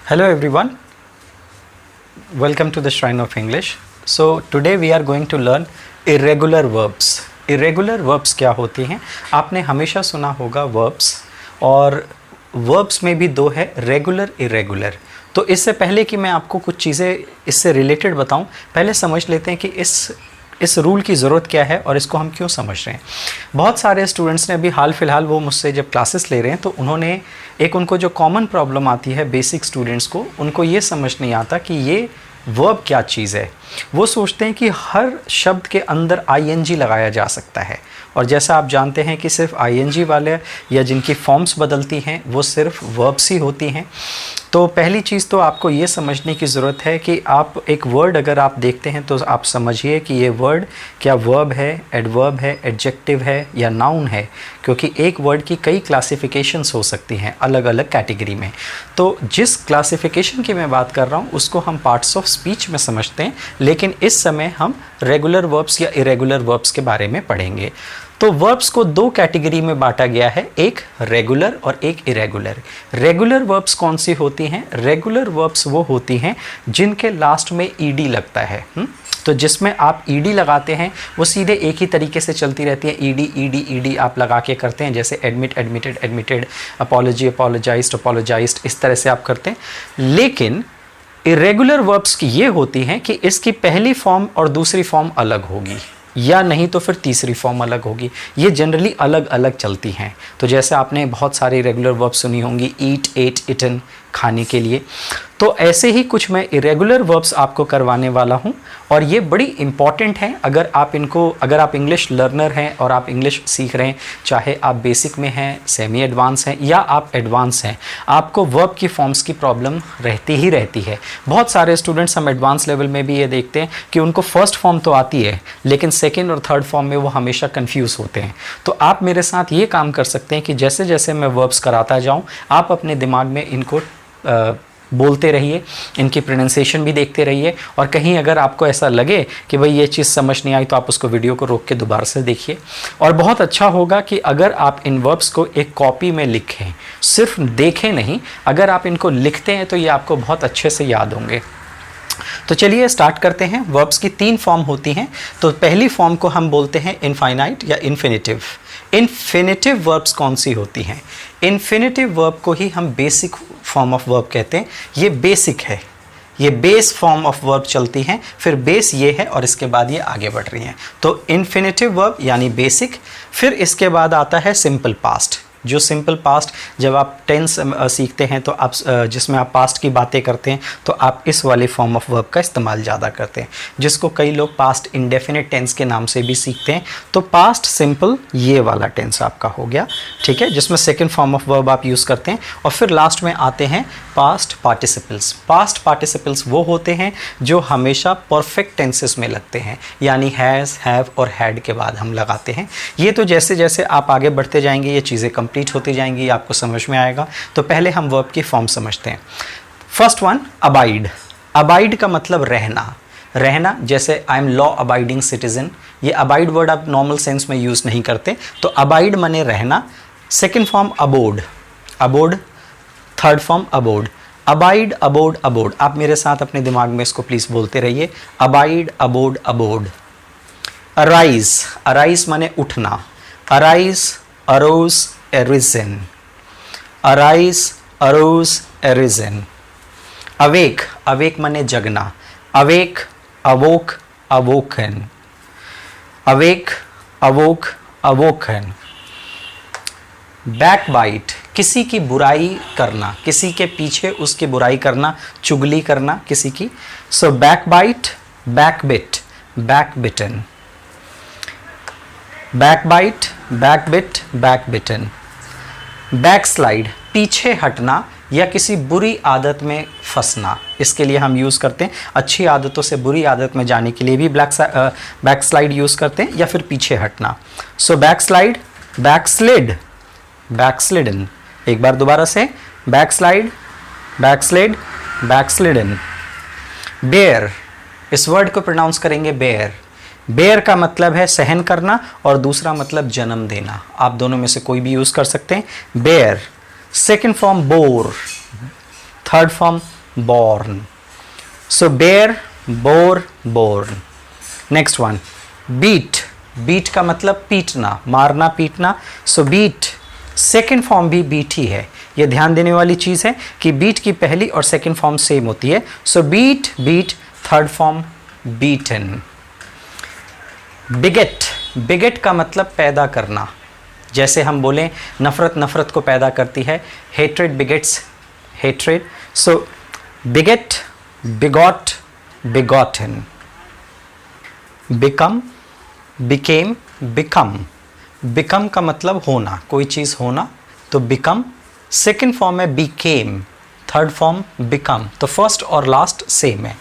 Hello everyone, welcome to the Shrine of English. So today we are going to learn irregular verbs. Irregular verbs क्या होती हैं? आपने हमेशा सुना होगा verbs, और verbs में भी दो है, regular, irregular. तो इससे पहले कि मैं आपको कुछ चीज़ें इससे रिलेटेड बताऊं, पहले समझ लेते हैं कि इस रूल की ज़रूरत क्या है और इसको हम क्यों समझ रहे हैं। बहुत सारे स्टूडेंट्स ने अभी हाल फिलहाल वो मुझसे जब क्लासेस ले रहे हैं तो उनको जो कॉमन प्रॉब्लम आती है बेसिक स्टूडेंट्स को, उनको ये समझ नहीं आता कि ये वर्ब क्या चीज़ है। वो सोचते हैं कि हर शब्द के अंदर आईएनजी लगाया जा सकता है, और जैसा आप जानते हैं कि सिर्फ आईएनजी वाले या जिनकी फॉर्म्स बदलती हैं वो सिर्फ वर्ब्स ही होती हैं। तो पहली चीज़ तो आपको ये समझने की ज़रूरत है कि आप एक वर्ड अगर आप देखते हैं तो आप समझिए कि ये वर्ड क्या वर्ब है, एडवर्ब है, एडजेक्टिव है या नाउन है, क्योंकि एक वर्ड की कई क्लासिफिकेशंस हो सकती हैं अलग अलग कैटेगरी में। तो जिस क्लासिफिकेशन की मैं बात कर रहा हूँ उसको हम पार्ट्स ऑफ स्पीच में समझते हैं, लेकिन इस समय हम रेगुलर वर्ब्स या इरेगुलर वर्ब्स के बारे में पढ़ेंगे। तो वर्ब्स को दो कैटेगरी में बांटा गया है, एक रेगुलर और एक इरेगुलर। रेगुलर वर्ब्स कौन सी होती हैं? रेगुलर वर्ब्स वो होती हैं जिनके लास्ट में ईडी लगता है। तो जिसमें आप ईडी लगाते हैं वो सीधे एक ही तरीके से चलती रहती है, ईडी ईडी ईडी आप लगा के करते हैं, जैसे admit admitted admitted, apology apologised apologised, इस तरह से आप करते हैं। लेकिन इरेगुलर वर्ब्स की ये होती हैं कि इसकी पहली फॉर्म और दूसरी फॉर्म अलग होगी, या नहीं तो फिर तीसरी फॉर्म अलग होगी। ये जनरली अलग अलग चलती हैं। तो जैसे आपने बहुत सारी रेगुलर वर्ब सुनी होंगी, ईट, एट, इटन, खाने के लिए। तो ऐसे ही कुछ मैं इरेगुलर वर्ब्स आपको करवाने वाला हूं, और ये बड़ी इंपॉर्टेंट हैं। अगर आप इंग्लिश लर्नर हैं और आप इंग्लिश सीख रहे हैं, चाहे आप बेसिक में हैं, सेमी एडवांस हैं या आप एडवांस हैं, आपको वर्ब की फॉर्म्स की प्रॉब्लम रहती ही रहती है। बहुत सारे स्टूडेंट्स हम एडवांस लेवल में भी ये देखते हैं कि उनको फर्स्ट फॉर्म तो आती है, लेकिन सेकेंड और थर्ड फॉर्म में वो हमेशा कन्फ्यूज़ होते हैं। तो आप मेरे साथ ये काम कर सकते हैं कि जैसे जैसे मैं वर्ब्स कराता जाऊँ, आप अपने दिमाग में इनको बोलते रहिए, इनकी प्रोनाउंसिएशन भी देखते रहिए, और कहीं अगर आपको ऐसा लगे कि भाई ये चीज़ समझ नहीं आई तो आप उसको वीडियो को रोक के दोबारा से देखिए। और बहुत अच्छा होगा कि अगर आप इन वर्ब्स को एक कॉपी में लिखें, सिर्फ देखें नहीं, अगर आप इनको लिखते हैं तो ये आपको बहुत अच्छे से याद होंगे। तो चलिए स्टार्ट करते हैं। वर्ब्स की तीन फॉर्म होती हैं। तो पहली फॉर्म को हम बोलते हैं इनफाइनाइट या इन्फिनिटिव। इन्फिनिटिव वर्ब्स कौन सी होती हैं? इन्फिनिटिव वर्ब को ही हम बेसिक फॉर्म ऑफ वर्ब कहते हैं। ये बेसिक है, ये बेस फॉर्म ऑफ वर्ब चलती हैं, फिर बेस ये है और इसके बाद ये आगे बढ़ रही हैं। तो इन्फिनिटिव वर्ब यानी बेसिक। फिर इसके बाद आता है सिंपल पास्ट। जो सिंपल पास्ट, जब आप टेंस सीखते हैं तो आप जिसमें आप पास्ट की बातें करते हैं तो आप इस वाले फॉर्म ऑफ वर्ब का इस्तेमाल ज़्यादा करते हैं, जिसको कई लोग पास्ट इंडेफिनिट टेंस के नाम से भी सीखते हैं। तो पास्ट सिंपल ये वाला टेंस आपका हो गया, ठीक है, जिसमें सेकंड फॉर्म ऑफ वर्ब आप यूज़ करते हैं। और फिर लास्ट में आते हैं पास्ट पार्टिसिपल्स। पास्ट पार्टिसिपल्स वो होते हैं जो हमेशा परफेक्ट टेंसेस में लगते हैं, यानी हैज़, हैव और हैड के बाद हम लगाते हैं। ये तो जैसे जैसे आप आगे बढ़ते जाएंगे ये चीज़ें कंप्लीट होती जाएंगी, आपको समझ में आएगा। तो पहले हम वर्ब की फॉर्म समझते हैं। First one, abide. अबाइड का मतलब रहना। रहना, जैसे I am law abiding citizen. ये अबाइड वर्ड आप नॉर्मल सेंस में यूज़ नहीं करते, तो अबाइड माने रहना। Second form abode. Abode. Third form abode. Abide, abode, abode. आप मेरे साथ अपने दिमाग में इसको प्लीज़ बोलते रहिए, abide, abode, abode. Arise. Arise माने उठना। Arise, arose, arisen, arise, arose, arisen. Awake, awake माने जगना। Awake, awoke, awoken. Awake, awoke, awoken. Backbite, किसी की बुराई करना, किसी के पीछे उसकी बुराई करना, चुगली करना किसी की। So backbite, backbit, backbitten. Backbite, backbit, backbitten. Backslide, पीछे हटना या किसी बुरी आदत में फंसना। इसके लिए हम यूज़ करते हैं, अच्छी आदतों से बुरी आदत में जाने के लिए भी बैकस्लाइड यूज़ करते हैं, या फिर पीछे हटना। सो बैकस्लाइड, बैकस्लिड, बैकस्लिडन। एक बार दोबारा से, बैकस्लाइड, बैकस्लिड, बैकस्लिडन। बेयर, इस वर्ड को प्रोनाउंस करेंगे बेयर। बेयर का मतलब है सहन करना, और दूसरा मतलब जन्म देना। आप दोनों में से कोई भी यूज़ कर सकते हैं। Bear. Second form bore. Third form born. So bear, bore, born. Next one, beat. beat का मतलब पीटना, मारना, पीटना. So beat सेकेंड फॉर्म भी बीट ही है. ये ध्यान देने वाली चीज़ है कि बीट की पहली और सेकेंड फॉर्म सेम होती है. So beat, beat, third form beaten. Beget. Beget का मतलब पैदा करना. जैसे हम बोलें नफ़रत नफ़रत को पैदा करती है. Hatred begets hatred. So beget, begot, begotten. Become, became, become. Become का मतलब होना, कोई चीज़ होना, तो बिकम. सेकेंड फॉर्म है बिकेम, थर्ड फॉर्म बिकम. तो फर्स्ट और लास्ट सेम है.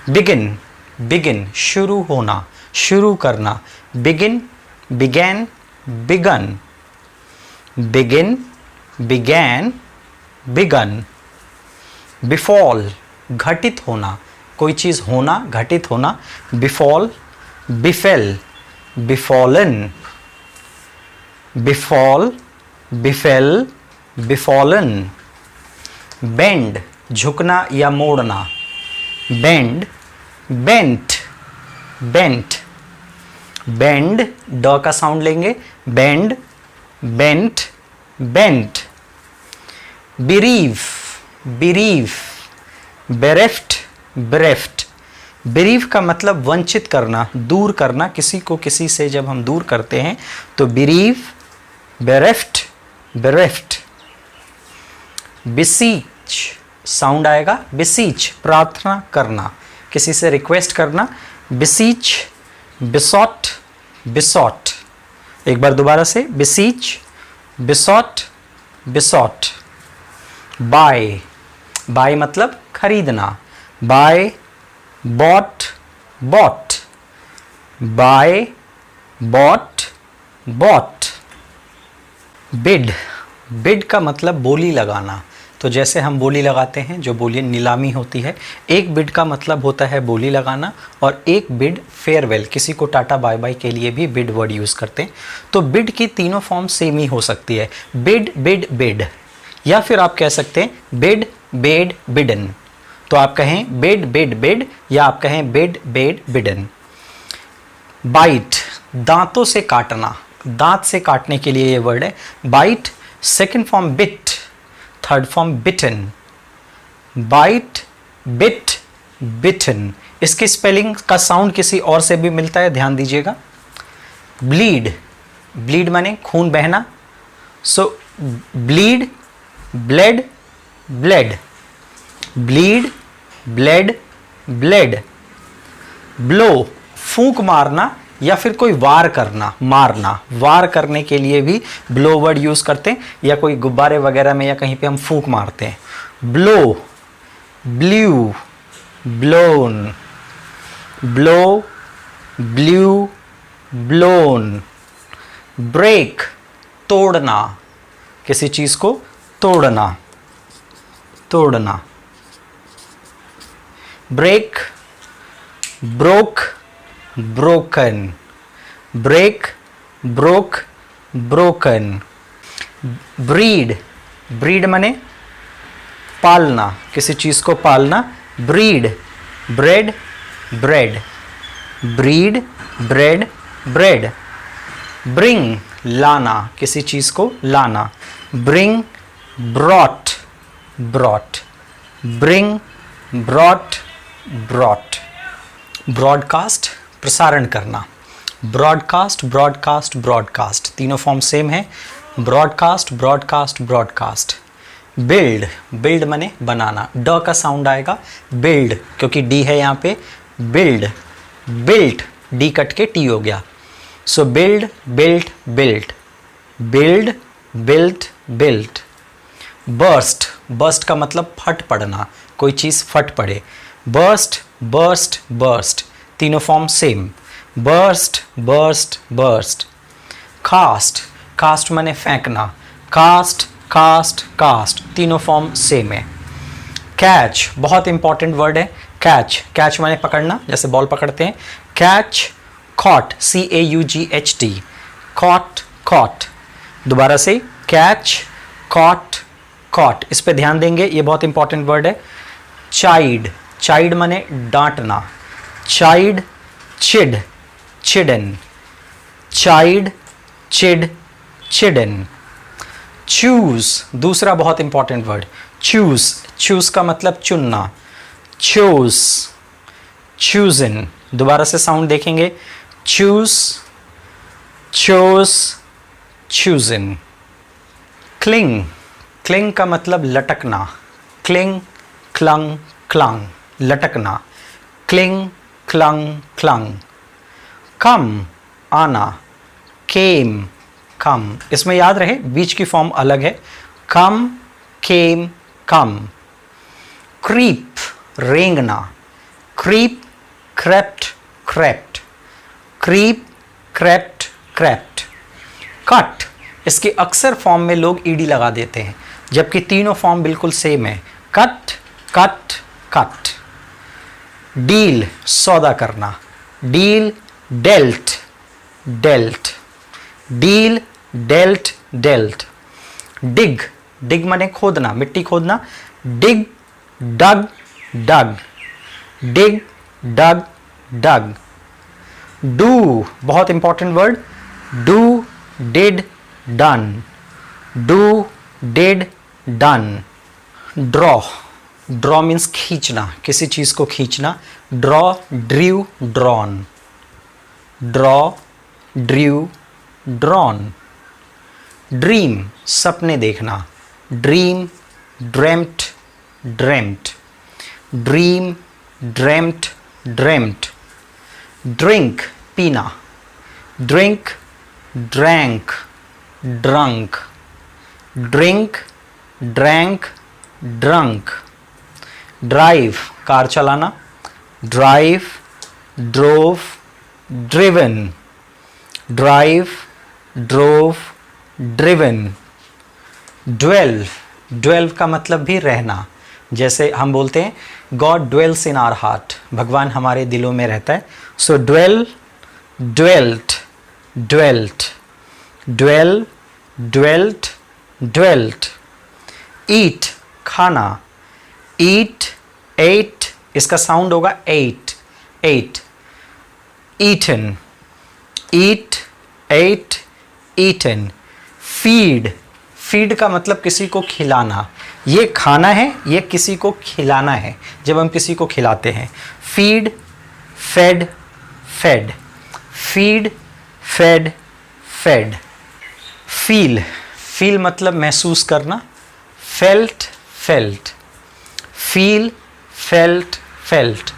बिगिन, बिगिन शुरू होना, शुरू करना. Begin, began, begun. Begin, began, begun. Befall घटित होना, कोई चीज़ होना, घटित होना. बिफॉल, बिफेल, बिफॉलन. बिफॉल, बिफेल, बिफॉलन. बेंड झुकना या मोड़ना. Bend, bent, bent. बेंड ड का साउंड लेंगे. Bend, bent, bent. Bereave, bereave, bereft, bereft. Bereave का मतलब वंचित करना, दूर करना, किसी को किसी से जब हम दूर करते हैं तो बिरीव, बेरेफ्ट, बेरेफ्ट. बिसीच साउंड आएगा. बिसीच प्रार्थना करना, किसी से रिक्वेस्ट करना. बिसीच, बिसॉट, बिसॉट. एक बार दोबारा से. बिसीच, बिसॉट, बिसॉट. बाय, बाय मतलब खरीदना. Buy, bought, bought. Buy, bought, bought. Bid, bid का मतलब बोली लगाना. तो जैसे हम बोली लगाते हैं, जो बोली नीलामी होती है, एक बिड का मतलब होता है बोली लगाना, और एक बिड फेयरवेल, किसी को टाटा बाय बाय के लिए भी बिड वर्ड यूज़ करते हैं. तो बिड की तीनों फॉर्म सेम ही हो सकती है. Bid, bid, bid. या फिर आप कह सकते हैं बिड, बेड, बिडन. तो आप कहें बिड, बिड, बिड, या आप कहें बिड, बेड, बिडन. बाइट दांतों से काटना, दांत से काटने के लिए ये वर्ड है. Bite. Second form bit, third form bitten. Bite, bit, bitten. इसकी स्पेलिंग का साउंड किसी और से भी मिलता है, ध्यान दीजिएगा. ब्लीड, ब्लीड माने खून बहना. So bleed, bled, bled. Bleed, bled, bled. Blow फूंक मारना या फिर कोई वार करना, मारना. वार करने के लिए भी ब्लो वर्ड यूज़ करते हैं, या कोई गुब्बारे वगैरह में या कहीं पे हम फूंक मारते हैं. Blow, blew, blown. Blow, blew, blown. Break तोड़ना, किसी चीज़ को तोड़ना, तोड़ना. Break, broke, broken. Break, broke, broken. Breed, breed माने पालना, किसी चीज़ को पालना. Breed, bred, bred. Breed, bred, bred. Bring लाना, किसी चीज़ को लाना. Bring, brought, brought. Bring, brought, brought. Broadcast प्रसारण करना. Broadcast, broadcast, broadcast. तीनों फॉर्म सेम है. Broadcast, broadcast, broadcast. Build, build माने बनाना. ड का साउंड आएगा. बिल्ड क्योंकि डी है यहाँ पे. बिल्ड, बिल्ट, डी कट के टी हो गया. So build, built, built. Build, built, built. Burst, burst का मतलब फट पड़ना, कोई चीज़ फट पड़े. Burst, burst, burst. तीनों form same. Burst, burst, burst. Cast, cast माने फेंकना. Cast, cast, cast. तीनों फॉर्म सेम है. कैच बहुत इंपॉर्टेंट वर्ड है. कैच, कैच माने पकड़ना, जैसे बॉल पकड़ते हैं. Catch, caught, CAUGHT. Caught, caught. दोबारा से. कैच, कॉट, कॉट, इस पे ध्यान देंगे, ये बहुत इंपॉर्टेंट वर्ड है। चाइड, चाइड माने डांटना, चाइड, चिड, चिडन, चाइड, चिड, चिडन। चूज, दूसरा बहुत इंपॉर्टेंट वर्ड, चूज, चूज का मतलब चुनना, चूज, चूजन। दोबारा से साउंड देखेंगे, choose, chose, chosen. Cling, cling का मतलब लटकना, क्लिंग, क्लंग, क्लंग, लटकना, क्लिंग, क्लंग, क्लंग। कम, आना, केम, कम, इसमें याद रहे बीच की फॉर्म अलग है, कम, केम, कम। क्रीप, रेंगना, creep, crept, crept, creep, crept, crept. Cut, इसकी अक्सर फॉर्म में लोग ईडी लगा देते हैं, जबकि तीनों फॉर्म बिल्कुल सेम है, कट, कट, कट। डील, सौदा करना, deal, dealt, dealt, deal, dealt, dealt. Dig, dig माने खोदना, मिट्टी खोदना, dig, dug, dug, dig, dug, dug. Do, बहुत important word, do, did, done, do, did, done. Draw, draw means खींचना, किसी चीज को खींचना, draw, drew, drawn, draw, drew, drawn. Dream, सपने देखना, dream, dreamt, dreamt, dream, dreamt, dreamt. Drink, पीना, drink, drank, drunk, drink, drank, drunk. Drive, car चलाना, drive, drove, driven, drive, drove, driven. Dwell, dwell का मतलब भी रहना, जैसे हम बोलते हैं God dwells in our heart, भगवान हमारे दिलों में रहता है। So dwell, dwelt, dwelt, dwell, dwelt, dwelt. Eat, खाना, ईट, एट, इसका साउंड होगा ate, ate. Eaten, eat, ate, eaten. Feed, feed का मतलब किसी को खिलाना, ये खाना है, ये किसी को खिलाना है, जब हम किसी को खिलाते हैं। Feed, fed, fed, feed, fed, fed. Feel, feel मतलब महसूस करना, felt, felt, feel, felt, felt.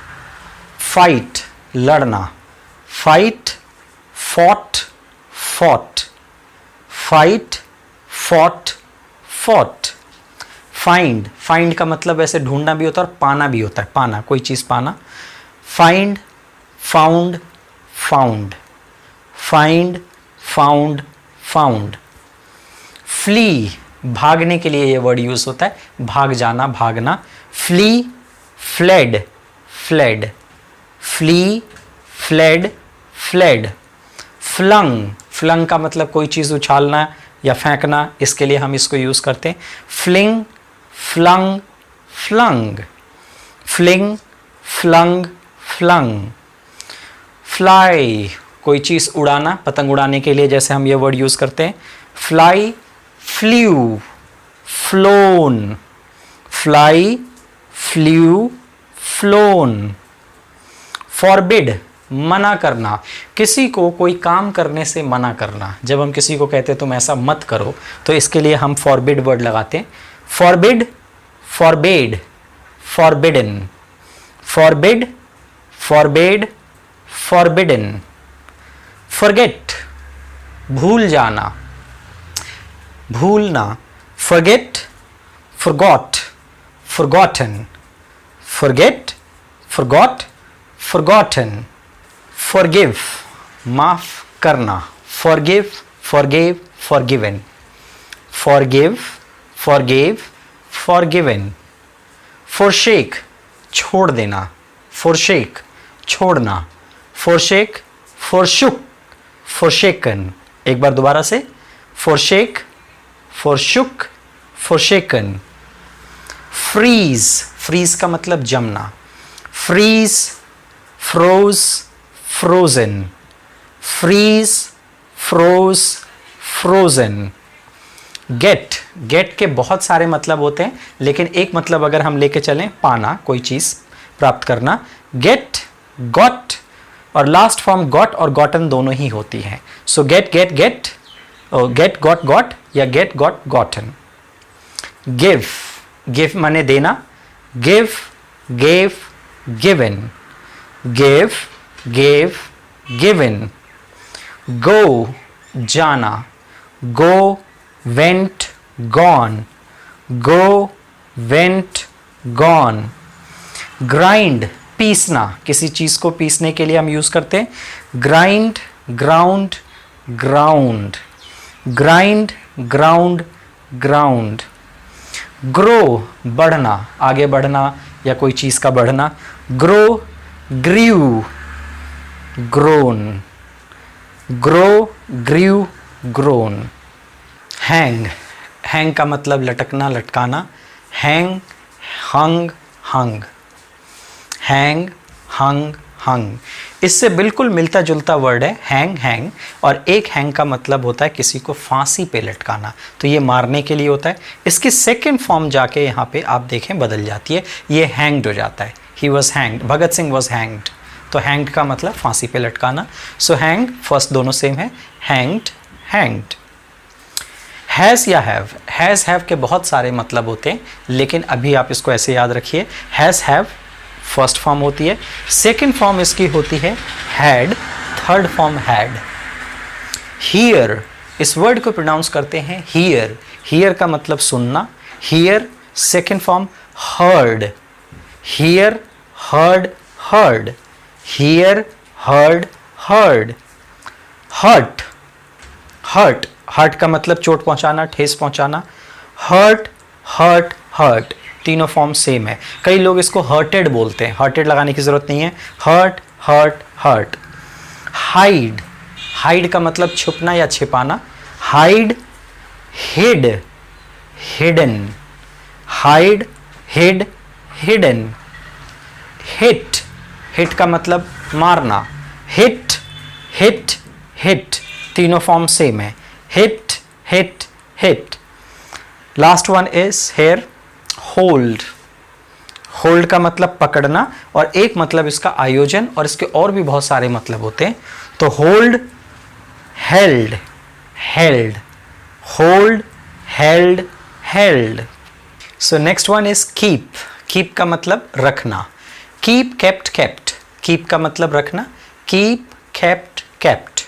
Fight, लड़ना, fight, fought, fought, fight, fought, fought. Find, find का मतलब ऐसे ढूंढना भी होता है और पाना भी होता है, पाना, कोई चीज़ पाना। Find, found, found, find, found, found. Flee, भागने के लिए ये वर्ड यूज होता है, भाग जाना, भागना। Flee, fled, fled, flee, fled, fled. Flung, flung का मतलब कोई चीज़ उछालना या फेंकना, इसके लिए हम इसको यूज़ करते हैं। Fling, flung, flung, fling, flung, flung. Fly, कोई चीज़ उड़ाना, पतंग उड़ाने के लिए जैसे हम ये वर्ड यूज़ करते हैं। Fly, flew, flown, fly, flew, flown. Forbid, मना करना, किसी को कोई काम करने से मना करना, जब हम किसी को कहते हैं तुम ऐसा मत करो, तो इसके लिए हम फॉरबिड वर्ड लगाते हैं। Forbid, forbade, forbidden, forbid, forbade, forbidden. Forget, भूल जाना, भूलना। Forget, forgot, forgotten, forget, forgot, forgotten. Forgive, माफ करना, forgive, forgive, forgiven, forgive, forgive, forgiven. Forsake, छोड़ देना, फॉरशेक, छोड़ना। फॉरशेक, फॉरशुक, फॉरशेकन। एक बार दोबारा से, फॉरशेक, फॉरशुक, फॉरशेकन। फ्रीज, फ्रीज का मतलब जमना, freeze, froze, frozen, freeze, froze, frozen. Get, get के बहुत सारे मतलब होते हैं, लेकिन एक मतलब अगर हम लेके चलें, पाना, कोई चीज प्राप्त करना, गेट, गॉट, और लास्ट फॉर्म गॉट और गॉटन दोनों ही होती है। So get, get, get, get, got, got, या get, got, gotten. Give, give माने देना, give, gave, given, give, gave, given. Go, जाना, go, went, gone, go, went, gone. Grind, पीसना, किसी चीज को पीसने के लिए हम यूज करते हैं, grind, ground, ground, grind, ground, ground. Grow, बढ़ना, आगे बढ़ना या कोई चीज का बढ़ना, grow, grew, grown, grow, grew, grown. Hang, hang का मतलब लटकना, लटकाना, हैंग, हंग, हंग, हैंग, हंग, हंग। इससे बिल्कुल मिलता जुलता वर्ड है हैंग, हैंग, और एक हैंग का मतलब होता है किसी को फांसी पे लटकाना, तो ये मारने के लिए होता है। इसकी सेकेंड फॉर्म जाके यहाँ पे आप देखें बदल जाती है, ये हैंग्ड हो जाता है, he was hanged, Bhagat Singh was hanged, तो हैंग्ड का मतलब फांसी पे लटकाना। सो हैंग, फर्स्ट दोनों सेम है, हैंग्ड, हैंग्ड। हैज़ या हैव, हैज़ हैव के बहुत सारे मतलब होते हैं, लेकिन अभी आप इसको ऐसे याद रखिए, हैज़ हैव फर्स्ट फॉर्म होती है, सेकंड फॉर्म इसकी होती है had, third form had. Hear, इस वर्ड को प्रोनाउंस करते हैं हियर, हियर का मतलब सुनना, hear, second form heard, hear, heard, heard, hear, heard, heard. Hurt, hurt, hurt का मतलब चोट पहुंचाना, ठेस पहुंचाना, हर्ट, हर्ट, हर्ट, तीनों फॉर्म सेम है। कई लोग इसको हर्टेड बोलते हैं, हर्टेड लगाने की जरूरत नहीं है, hurt, hurt, hurt. Hide, hide का मतलब छुपना या छिपाना, hide, hid, hidden, hide, hid, hidden. Hit, hit का मतलब मारना, हिट, हिट, हिट, तीनों फॉर्म सेम है, hit, hit, hit. Last one is here, hold, hold का मतलब पकड़ना, और एक मतलब इसका आयोजन, और इसके और भी बहुत सारे मतलब होते हैं, तो hold, held, held, hold, held, held. So next one is keep, keep का मतलब रखना, कीप, केप्ट, केप्ट, कीप का मतलब रखना, कीप, केप्ट, केप्ट।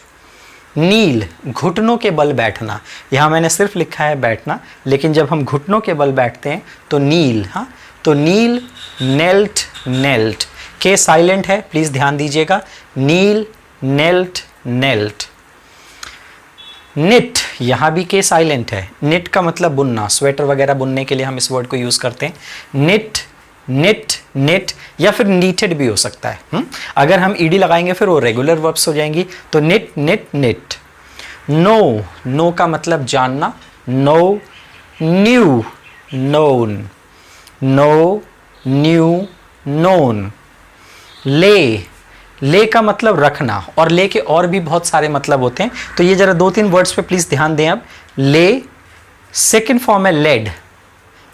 नील, घुटनों के बल बैठना, यहाँ मैंने सिर्फ लिखा है बैठना, लेकिन जब हम घुटनों के बल बैठते हैं तो नील, हाँ, तो नील, नेल्ट, नेल्ट, के साइलेंट है, प्लीज ध्यान दीजिएगा, नील, नेल्ट, नेल्ट। निट, यहाँ भी के साइलेंट है, निट का मतलब बुनना, स्वेटर वगैरह बुनने के लिए हम इस वर्ड को यूज करते हैं, निट, निट, निट, या फिर नीटेड भी हो सकता है। अगर हम ईडी लगाएंगे फिर वो रेगुलर वर्ब्स हो जाएंगी, तो knit, knit, knit. Know, know का मतलब जानना, know, knew, known, know, knew, known. Lay, lay का मतलब रखना, और ले के और भी बहुत सारे मतलब होते हैं, तो ये जरा दो तीन वर्ड्स पे प्लीज ध्यान दें। अब ले, सेकंड फॉर्म है लेड,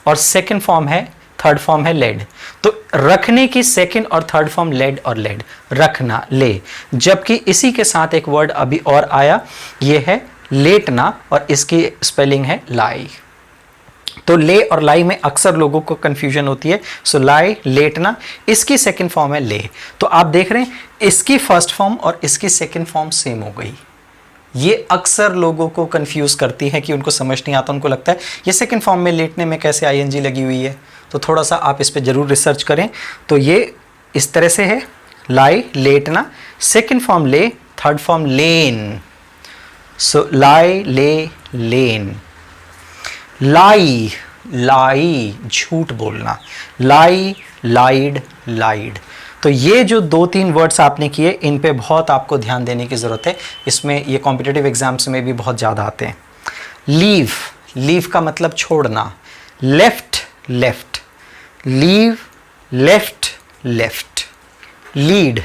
और सेकंड फॉर्म है, थर्ड फॉर्म है लेड, तो रखने की सेकंड और थर्ड फॉर्म लेड और लेड, रखना, ले। जबकि इसी के साथ एक वर्ड अभी और आया, ये है लेटना, और इसकी स्पेलिंग है लाई। तो ले और लाई में अक्सर लोगों को कंफ्यूजन होती है, सो लाई, लेटना, इसकी सेकंड फॉर्म है ले। तो आप देख रहे हैं इसकी फर्स्ट फॉर्म और इसकी सेकंड फॉर्म सेम हो गई, ये अक्सर लोगों को कंफ्यूज करती है कि उनको समझ नहीं आता, उनको लगता है ये सेकंड फॉर्म में लेटने में कैसे आईएनजी लगी हुई है, तो थोड़ा सा आप इस पे जरूर रिसर्च करें। तो ये इस तरह से है, लाई, लेटना, सेकंड फॉर्म ले, थर्ड फॉर्म लेन, सो लाई, ले, लेन। लाई, लाई, झूठ बोलना, लाई, लाइड, लाइड। तो ये जो दो तीन वर्ड्स आपने किए, इन पे बहुत आपको ध्यान देने की ज़रूरत है, इसमें ये कॉम्पिटिटिव एग्जाम्स में भी बहुत ज़्यादा आते हैं। लीव, लीव का मतलब छोड़ना, left, left, leave, left, left. Lead,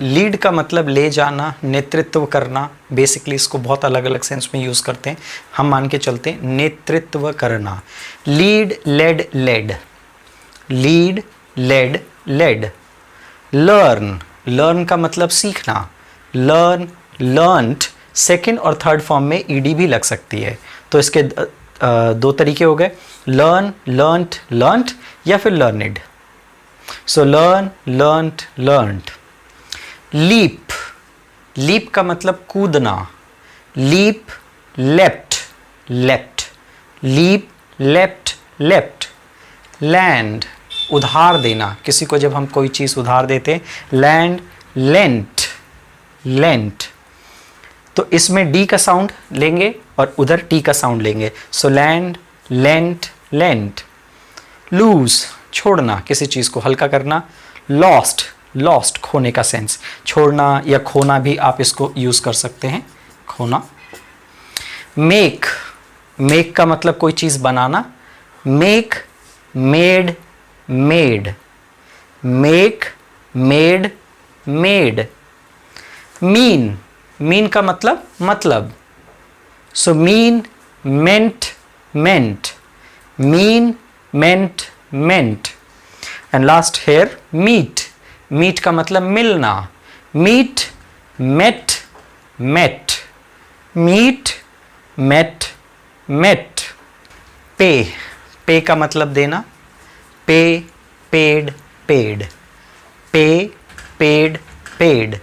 lead का मतलब ले जाना, नेतृत्व करना। बेसिकली इसको बहुत अलग अलग सेंस में यूज़ करते हैं, हम मान के चलते हैं नेतृत्व करना। Lead, led, led. Lead, led, led. Learn, learn का मतलब सीखना। Learn, learned. सेकेंड और थर्ड फॉर्म में ईडी भी लग सकती है, तो इसके दो तरीके हो गए, लर्न, लर्नड, लर्नड या फिर learned. So learn, learned, learned. Leap, leap का मतलब कूदना। Leap, left, left. Leap, left, left. Lend, उधार देना, किसी को जब हम कोई चीज़ उधार देते हैं, लैंड, लेंट, लेंट। तो इसमें डी का साउंड लेंगे और उधर टी का साउंड लेंगे। So lend, lent, lent. Lose, छोड़ना, किसी चीज़ को हल्का करना। लॉस्ट, लॉस्ट, खोने का सेंस, छोड़ना या खोना भी आप इसको यूज़ कर सकते हैं, खोना। मेक, मेक का मतलब कोई चीज़ बनाना। Make, made, made. Make, made, made. Mean, mean का मतलब मतलब। So mean, meant, meant. Mean, meant, meant. And last here meet, meet का मतलब मिलना। Meet, met, met. Meet, met, met. Pay, pay का मतलब देना। Pay, paid, paid. Pay, paid, paid.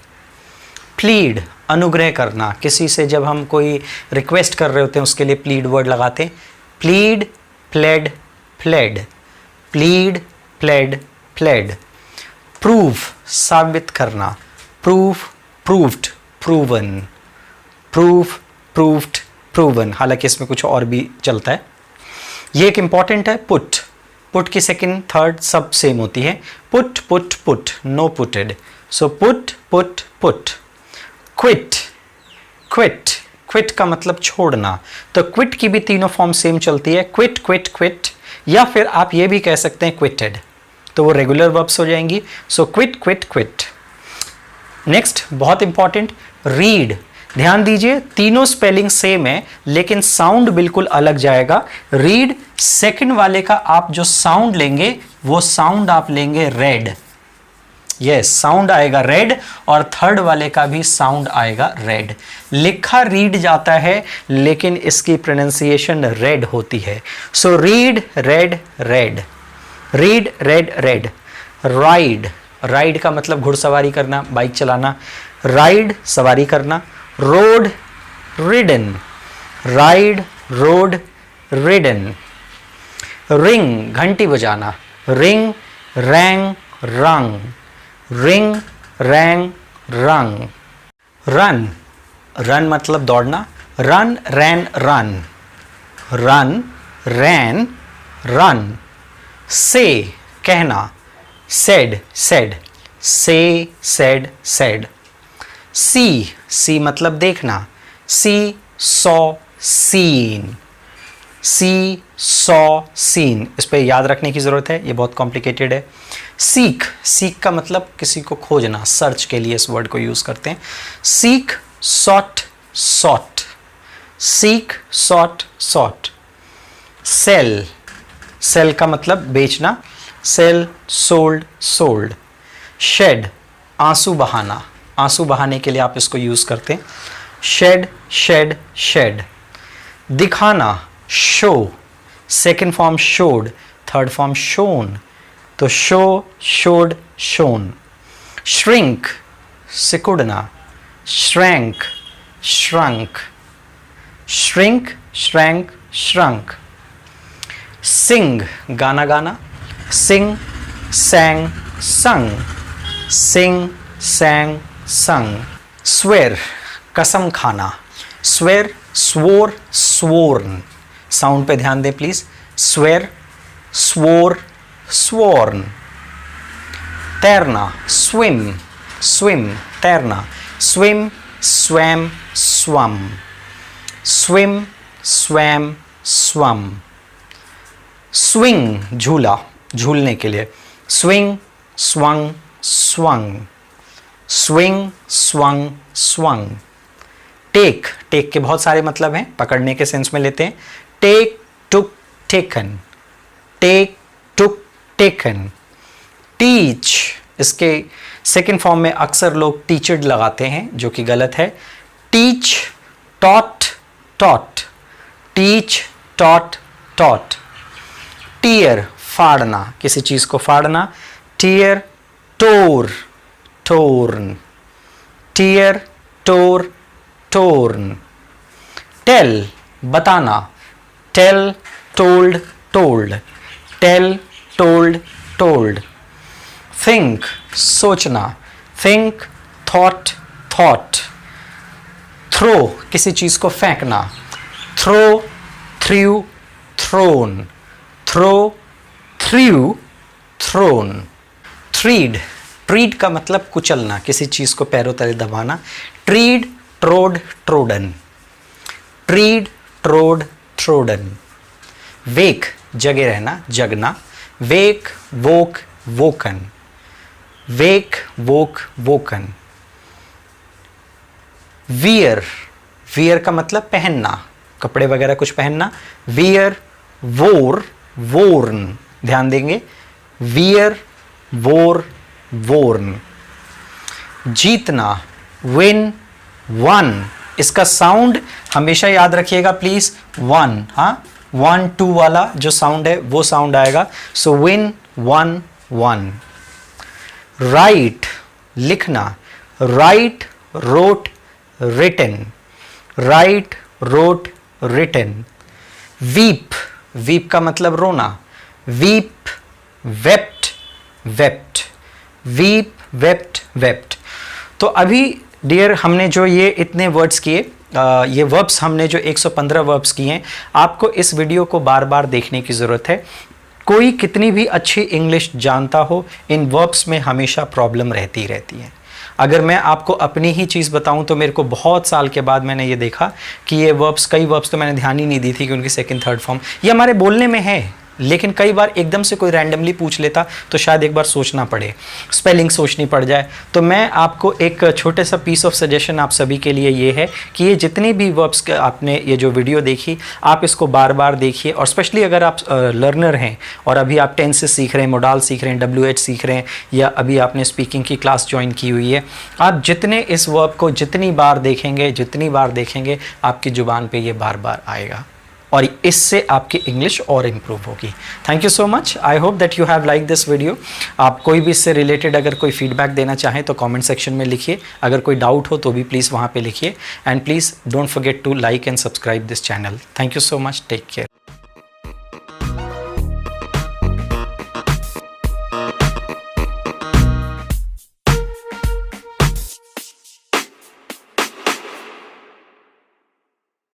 Plead, अनुग्रह करना, किसी से जब हम कोई रिक्वेस्ट कर रहे होते हैं उसके लिए प्लीड वर्ड लगाते हैं। Plead, played, played. Plead, played, played. Prove, साबित करना। Proof, proved, proven. Proof, proved, proven. हालांकि इसमें कुछ और भी चलता है। ये एक इंपॉर्टेंट है, पुट। पुट की सेकंड, थर्ड सब सेम होती है। Put, put, put, no putted. So put, put, put. Quit, quit, quit का मतलब छोड़ना। तो क्विट की भी तीनों फॉर्म सेम चलती है, क्विट, क्विट, क्विट, या फिर आप ये भी कह सकते हैं क्विटेड, तो वो रेगुलर वर्ब्स हो जाएंगी। सो क्विट, क्विट, क्विट। नेक्स्ट बहुत इंपॉर्टेंट, रीड। ध्यान दीजिए तीनों स्पेलिंग सेम है लेकिन साउंड बिल्कुल अलग जाएगा। रीड, सेकंड वाले का आप जो साउंड लेंगे वो साउंड आप लेंगे रेड। यस, साउंड आएगा रेड, और थर्ड वाले का भी साउंड आएगा रेड। लिखा रीड जाता है लेकिन इसकी प्रोनाउंसिएशन रेड होती है। So read, red, red. Read, red, red. Ride, ride का मतलब घुड़सवारी करना, बाइक चलाना। राइड, सवारी करना। Road, ridden. Ride, road, ridden. Ring, घंटी बजाना। रिंग, रैंग, रंग। रिंग, रैंग, रंग। रन, रन मतलब दौड़ना। रन, रैन, रन। रन, रैन, रन। से, कहना। Said, said. से, सेड, सेड। सी, सी मतलब देखना। सी, सॉ, सीन। सी, सॉ, सीन। इस पे याद रखने की ज़रूरत है, ये बहुत कॉम्प्लिकेटेड है। सीक, सीक का मतलब किसी को खोजना, सर्च के लिए इस वर्ड को यूज़ करते हैं। Seek, sought, sought. Seek, sought, sought. Sell, sell का मतलब बेचना। Cell, sold, sold. शेड, आंसू बहाना, आंसू बहाने के लिए आप इसको यूज़ करते हैं। Shed, shed, shed. दिखाना, show. Second form showed, third form shown, तो शो, शोड, शोन। श्रिंक, सिकुड़ना। Shrank, shrunk. Shrink, shrank, shrunk. Sing, गाना गाना। सिंग, सैंग, संग। सिंग, सैंग, संग। स्वेर, कसम खाना। Swear, swore, स्वोर्न। साउंड पे ध्यान दें प्लीज। Swear, swore, sworn. तैरना, स्विम, स्विम, तैरना। Swim, swam, swum. Swim, swam, swum. Swing, झूला। झूलने के लिए, swing, swung, swung, swing, swung, swung. Take, take के बहुत सारे मतलब हैं, पकड़ने के सेंस में लेते हैं, टेक, टुक, टेकन, टेक, टुक, टेकन। टीच, इसके सेकेंड फॉर्म में अक्सर लोग टीचर्ड लगाते हैं जो कि गलत है। Teach, taught, taught, teach, taught, taught. Tear, फाड़ना, किसी चीज को फाड़ना, tear, tore, torn, tear, tore, torn. Tell, बताना, tell, told, told, tell, told, told. Think, सोचना, थिंक, थॉट, थॉट। थ्रो, किसी चीज को फेंकना, throw, threw, thrown, throw, threw, thrown. Tread, tread का मतलब कुचलना, किसी चीज को पैरों तले दबाना, ट्रीड, ट्रोड, ट्रोडन, ट्रीड, ट्रोड, ट्रोडन। वेक, जगे रहना, जगना, वेक, वोक, वोकन, वेक, वोक, वोकन। वियर, वियर का मतलब पहनना, कपड़े वगैरह कुछ पहनना, वियर, वोर, वोर्न, ध्यान देंगे, वियर, वोर, वोर्न। जीतना, विन, वन, इसका साउंड हमेशा याद रखिएगा प्लीज, वन, हाँ 1 2 वाला जो साउंड है वो साउंड आएगा, so win, won, won. Write, लिखना, write, wrote, written, write, wrote, written. Weep, weep का मतलब रोना, weep, wept, wept, weep, wept, wept. तो अभी डियर हमने जो ये इतने वर्ड्स किए, ये वर्ब्स हमने जो 115 वर्ब्स किए हैं, आपको इस वीडियो को बार बार देखने की ज़रूरत है। कोई कितनी भी अच्छी इंग्लिश जानता हो, इन वर्ब्स में हमेशा प्रॉब्लम रहती है। अगर मैं आपको अपनी ही चीज़ बताऊं तो मेरे को बहुत साल के बाद मैंने ये देखा कि ये वर्ब्स, कई वर्ब्स तो मैंने ध्यान ही नहीं दी थी कि उनकी सेकंड थर्ड फॉर्म ये हमारे बोलने में है, लेकिन कई बार एकदम से कोई रैंडमली पूछ लेता तो शायद एक बार सोचना पड़े, स्पेलिंग सोचनी पड़ जाए। तो मैं आपको एक छोटे सा पीस ऑफ सजेशन आप सभी के लिए ये है कि ये जितनी भी वर्ब्स आपने ये जो वीडियो देखी, आप इसको बार बार देखिए, और स्पेशली अगर आप लर्नर हैं और अभी आप टेंसेस सीख रहे हैं, मोडाल सीख रहे हैं, WH सीख रहे हैं, या अभी आपने स्पीकिंग की क्लास ज्वाइन की हुई है, आप जितने इस वर्ब को जितनी बार देखेंगे आपकी ज़ुबान पे ये बार बार आएगा, और इससे आपकी इंग्लिश और इम्प्रूव होगी। Thank you so much, I hope that you have like this video. आप कोई भी इससे रिलेटेड अगर कोई फीडबैक देना चाहें तो कमेंट सेक्शन में लिखिए, अगर कोई डाउट हो तो भी प्लीज़ वहाँ पे लिखिए, and please don't forget to like and subscribe this channel. Thank you so much, take care.